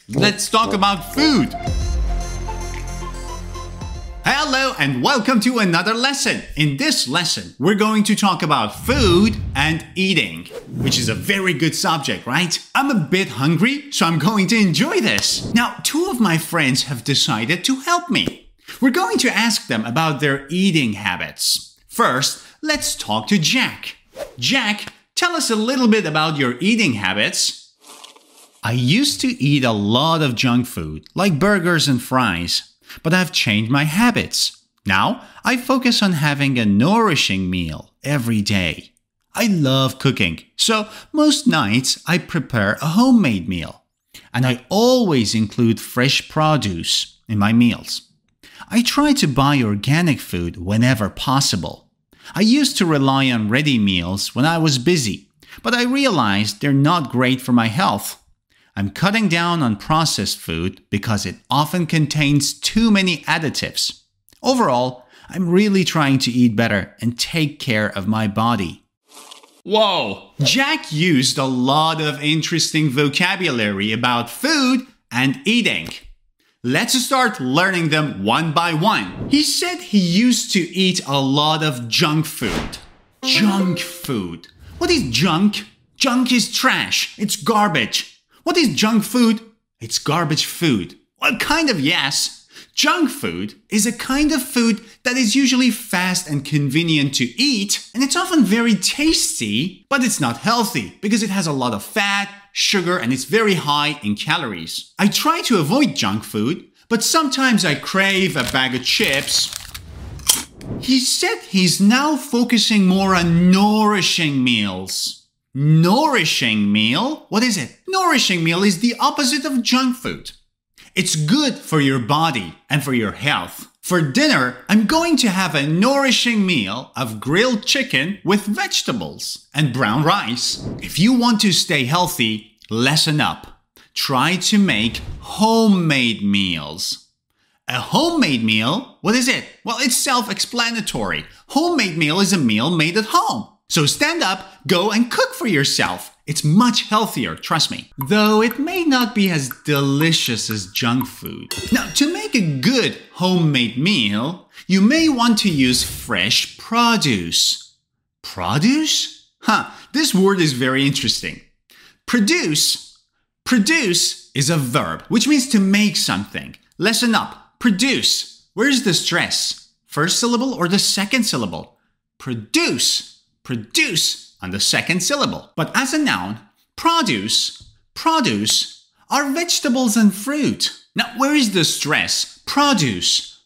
Let's talk about food. Hello and welcome to another lesson. In this lesson, we're going to talk about food and eating, which is a very good subject, right? I'm a bit hungry, so I'm going to enjoy this. Now, two of my friends have decided to help me. We're going to ask them about their eating habits. First, let's talk to Jack. Jack, tell us a little bit about your eating habits. I used to eat a lot of junk food, like burgers and fries. But I've changed my habits. Now, I focus on having a nourishing meal every day. I love cooking, so most nights I prepare a homemade meal. And I always include fresh produce in my meals. I try to buy organic food whenever possible. I used to rely on ready meals when I was busy, but I realized they're not great for my health. I'm cutting down on processed food because it often contains too many additives. Overall, I'm really trying to eat better and take care of my body. Whoa! Jack used a lot of interesting vocabulary about food and eating. Let's start learning them one by one. He said he used to eat a lot of junk food. Junk food. What is junk? Junk is trash. It's garbage. What is junk food? It's garbage food. Well, kind of yes. Junk food is a kind of food that is usually fast and convenient to eat, and it's often very tasty, but it's not healthy because it has a lot of fat, sugar, and it's very high in calories. I try to avoid junk food, but sometimes I crave a bag of chips. He said he's now focusing more on nourishing meals. Nourishing meal? What is it? Nourishing meal is the opposite of junk food. It's good for your body and for your health. For dinner, I'm going to have a nourishing meal of grilled chicken with vegetables and brown rice. If you want to stay healthy, lessen up. Try to make homemade meals. A homemade meal? What is it? Well, it's self-explanatory. Homemade meal is a meal made at home. So stand up, go and cook for yourself. It's much healthier, trust me. Though it may not be as delicious as junk food. Now, to make a good homemade meal, you may want to use fresh produce. Produce? This word is very interesting. Produce is a verb, which means to make something. Listen up. Produce. Where's the stress? First syllable or the second syllable? Produce on the second syllable. But as a noun, produce are vegetables and fruit. Now, where is the stress? Produce.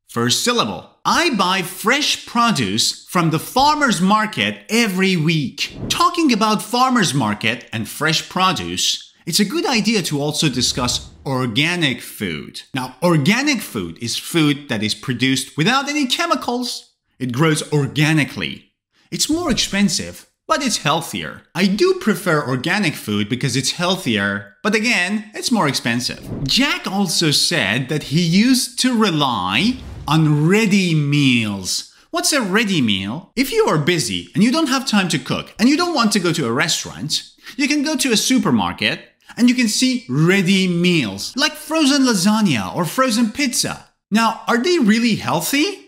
First syllable. I buy fresh produce from the farmer's market every week. Talking about farmer's market and fresh produce, it's a good idea to also discuss organic food. Now, organic food is food that is produced without any chemicals. It grows organically. It's more expensive, but it's healthier. I do prefer organic food because it's healthier, but again, it's more expensive. Jack also said that he used to rely on ready meals. What's a ready meal? If you are busy and you don't have time to cook and you don't want to go to a restaurant, you can go to a supermarket and you can see ready meals like frozen lasagna or frozen pizza. Now, are they really healthy?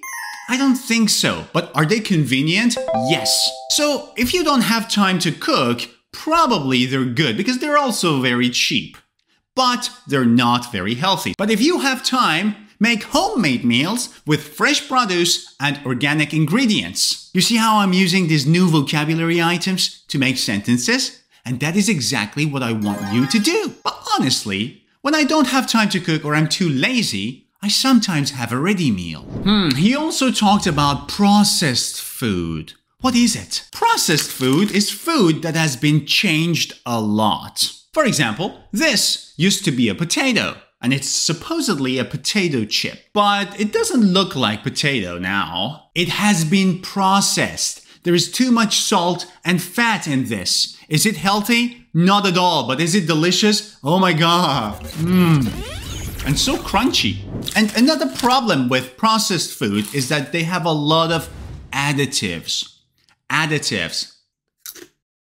I don't think so, but are they convenient? Yes. So if you don't have time to cook, probably they're good because they're also very cheap. But they're not very healthy. But if you have time, make homemade meals with fresh produce and organic ingredients. You see how I'm using these new vocabulary items to make sentences? And that is exactly what I want you to do. But honestly, when I don't have time to cook or I'm too lazy, I sometimes have a ready meal. He also talked about processed food. What is it? Processed food is food that has been changed a lot. For example, this used to be a potato, and it's supposedly a potato chip. But it doesn't look like potato now. It has been processed. There is too much salt and fat in this. Is it healthy? Not at all. But is it delicious? Oh my god. And so crunchy. And another problem with processed food is that they have a lot of additives. Additives.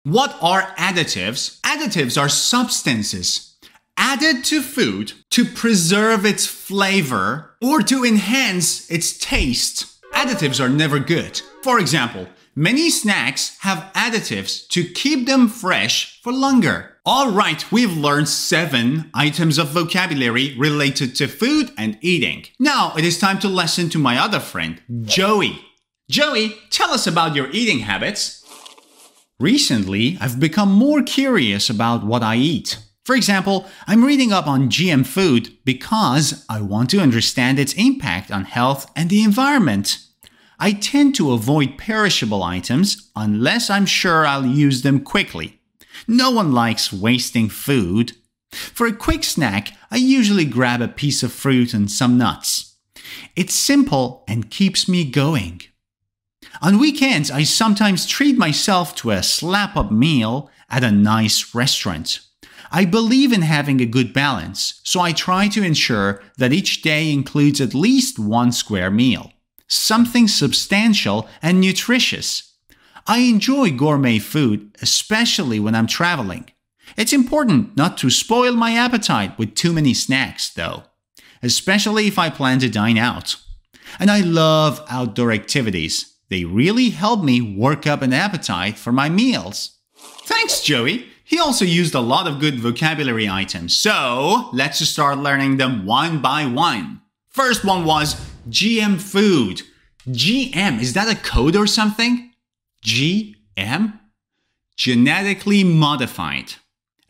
What are additives? Additives are substances added to food to preserve its flavor or to enhance its taste. Additives are never good. For example, many snacks have additives to keep them fresh for longer. All right, we've learned 7 items of vocabulary related to food and eating. Now it is time to listen to my other friend, Joey. Joey, tell us about your eating habits. Recently, I've become more curious about what I eat. For example, I'm reading up on GM food because I want to understand its impact on health and the environment. I tend to avoid perishable items unless I'm sure I'll use them quickly. No one likes wasting food. For a quick snack, I usually grab a piece of fruit and some nuts. It's simple and keeps me going. On weekends, I sometimes treat myself to a slap-up meal at a nice restaurant. I believe in having a good balance, so I try to ensure that each day includes at least one square meal. Something substantial and nutritious. I enjoy gourmet food, especially when I'm traveling. It's important not to spoil my appetite with too many snacks, though, especially if I plan to dine out. And I love outdoor activities. They really help me work up an appetite for my meals. Thanks, Joey! He also used a lot of good vocabulary items, so let's just start learning them one by one. First one was GM food. GM, is that a code or something? GM? Genetically modified.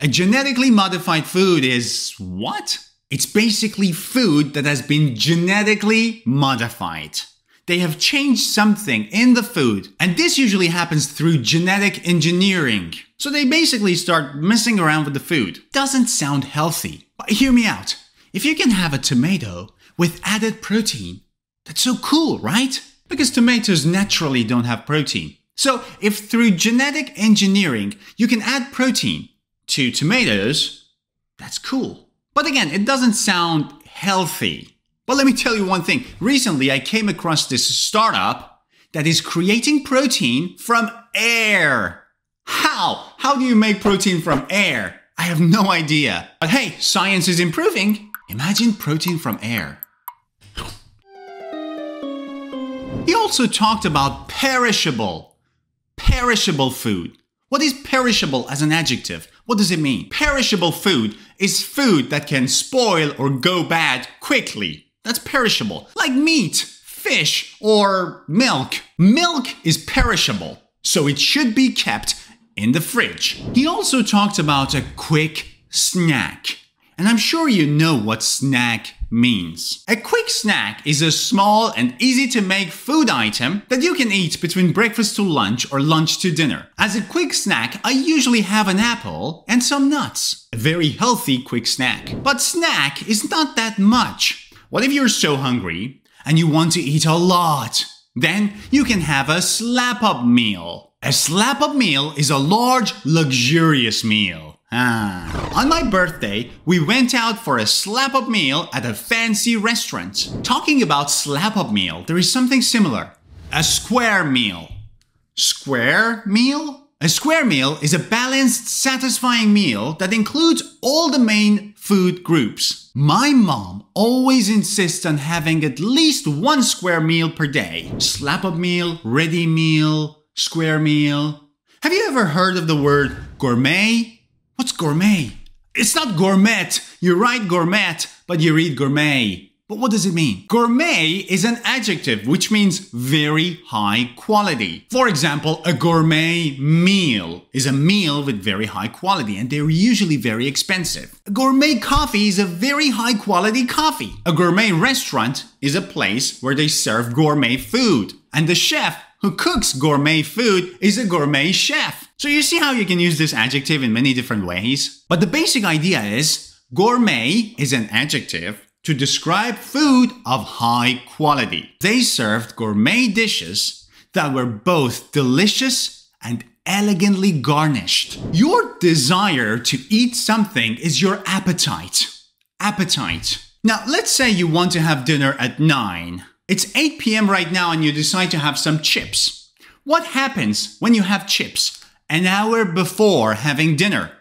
A genetically modified food is what? It's basically food that has been genetically modified. They have changed something in the food, and this usually happens through genetic engineering. So they basically start messing around with the food. Doesn't sound healthy, but hear me out. If you can have a tomato with added protein, that's so cool, right? Because tomatoes naturally don't have protein. So if through genetic engineering you can add protein to tomatoes, that's cool. But again, it doesn't sound healthy. But let me tell you one thing. Recently, I came across this startup that is creating protein from air. How? How do you make protein from air? I have no idea. But hey, science is improving. Imagine protein from air. He also talked about perishable food. What is perishable as an adjective? What does it mean? Perishable food is food that can spoil or go bad quickly. That's perishable. Like meat, fish, or milk. Milk is perishable, so it should be kept in the fridge. He also talked about a quick snack. And I'm sure you know what snack means. A quick snack is a small and easy to make food item that you can eat between breakfast to lunch or lunch to dinner. As a quick snack, I usually have an apple and some nuts. A very healthy quick snack. But snack is not that much. What if you're so hungry and you want to eat a lot? Then you can have a slap-up meal. A slap-up meal is a large, luxurious meal. On my birthday, we went out for a slap-up meal at a fancy restaurant. Talking about slap-up meal, there is something similar. A square meal. Square meal? A square meal is a balanced, satisfying meal that includes all the main food groups. My mom always insists on having at least one square meal per day. Slap-up meal, ready meal, square meal. Have you ever heard of the word gourmet? What's gourmet? It's not gourmet. You write gourmet, but you read gourmet. But what does it mean? Gourmet is an adjective which means very high quality. For example, a gourmet meal is a meal with very high quality, and they're usually very expensive. A gourmet coffee is a very high quality coffee. A gourmet restaurant is a place where they serve gourmet food. And the chef who cooks gourmet food is a gourmet chef. So you see how you can use this adjective in many different ways? But the basic idea is gourmet is an adjective to describe food of high quality. They served gourmet dishes that were both delicious and elegantly garnished. Your desire to eat something is your appetite. Appetite. Now, let's say you want to have dinner at 9. It's 8 p.m. right now and you decide to have some chips. What happens when you have chips an hour before having dinner?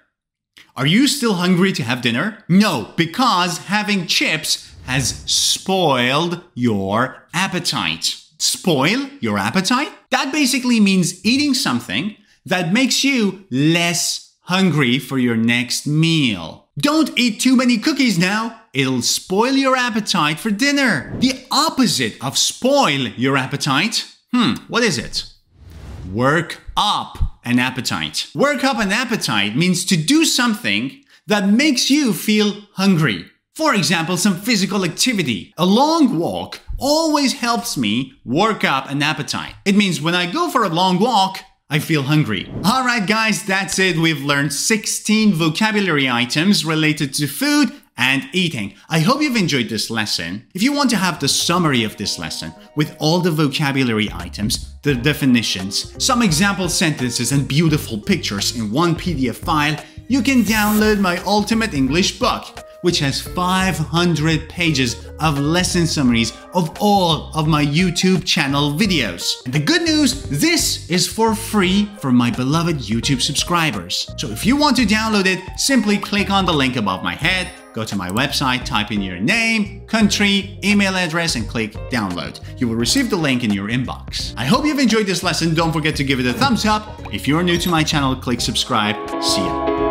Are you still hungry to have dinner? No, because having chips has spoiled your appetite. Spoil your appetite? That basically means eating something that makes you less hungry for your next meal. Don't eat too many cookies now. It'll spoil your appetite for dinner. The opposite of spoil your appetite. What is it? Work up an appetite. Work up an appetite means to do something that makes you feel hungry. For example, some physical activity. A long walk always helps me work up an appetite. It means when I go for a long walk, I feel hungry. Alright guys, that's it. We've learned 16 vocabulary items related to food and eating. I hope you've enjoyed this lesson. If you want to have the summary of this lesson with all the vocabulary items, the definitions, some example sentences and beautiful pictures in one PDF file, you can download my Ultimate English book, which has 500 pages of lesson summaries of all of my YouTube channel videos. And the good news, this is for free for my beloved YouTube subscribers. So if you want to download it, simply click on the link above my head, go to my website, type in your name, country, email address, and click download. You will receive the link in your inbox. I hope you've enjoyed this lesson. Don't forget to give it a thumbs up. If you're new to my channel, click subscribe. See ya.